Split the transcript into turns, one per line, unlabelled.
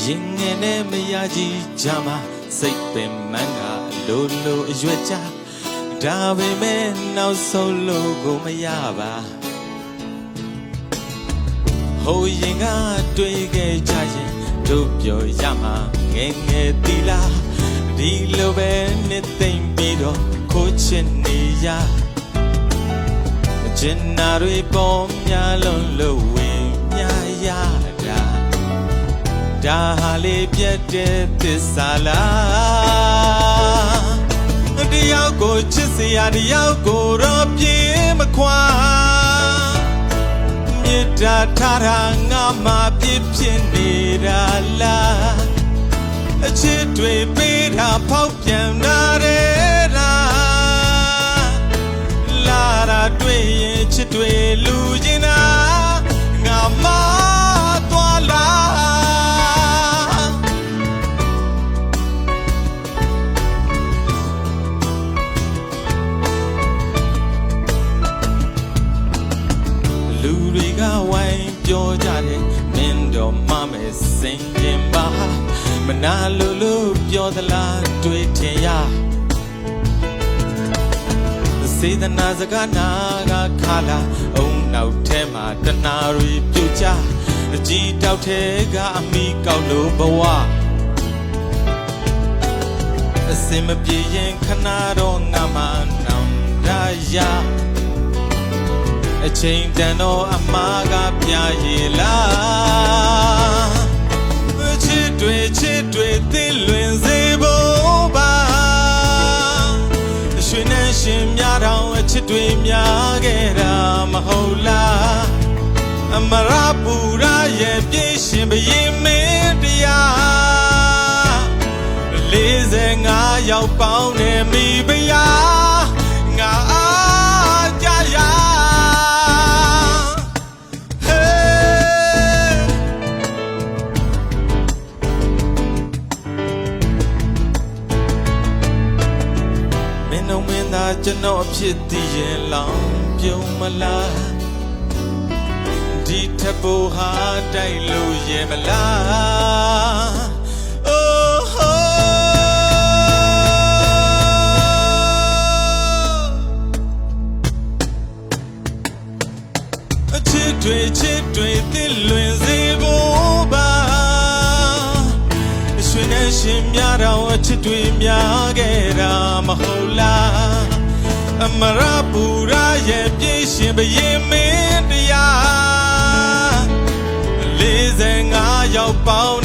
ရင်ငယ်နဲ့မရကြီးကြမှာစိတ်ပင်မန်းကလိုလိုအရွက်ကြဒါပေမဲ့နောက်ဆုံးလို့ကိုမရပါဟိုရင်ကတွေ့ခဲ့ကြရင်တို့ပြောရမှာငယ်ငယ်တီလားဒီလိုပဲနှစ်သိမ့်ပြီးတော့ခိုးချင်နေရကျင်နာတွေပေါ်များလုံးလို့ဝင်များရတာဒါဟာလေးပြတ်တဲ့သစ္စာလားတယောက်ကိုချစ်စရာတယောက်ကိုတော့ပြေမခွာမေတ္တာထားတာငါမှပြည့်ဖြစ်နေတာလားအချစ်တွေပေးတာဖောက်ပြန်လာတဲ့လားလာတာတွေ့ရင်ချစ်တွေလူကျင်တာငါမှသွားလားလူတွေကဝိုင်းပြောကြတယ်မင်းတော့မမဲ့စင်ကျင်ပါမနာလို့ပြောသလားတွေ့ထင်ရစေတနာစကားနာကခါလာအုံနောက်ထဲမှာတနာတွေပြုတ်ကြအကြည်တောက်ထဲကအမိကောက်လို့ဘဝအစင်မပြေရင်ခဏတော့ငါမှနောင်တရအချိန်တန်တော့အမားကပြရည်လားချစ်တွေသိလွင်စေဖို့ပါရွှေနဲ့ရှင်များတောင်အချစ်တွေများခဲ့တာမဟုတ်လားအမရပူရရဲ့ပြည့်ရှင်ဘရင်မင်းတရား45ရောက်ပေါင်းနေမိဘယာငါအားကြရကျွန်တော်ဖြစ်တည်ရင်လောင်ပြုံးမလားဒီထပ်ဖို့ဟာတိုက်လို့ရမလားအိုးဟိုချစ်တွေသိလွင်စေဖို့ပါရွှေနဲ့ရှင်များတော့အချစ်တွေများခဲ့တာမဟုတ်လားအမရပူရရဲ့ပြည့်ရှင်ဘရင်မင်းတရား45ရောက်ပေါင်း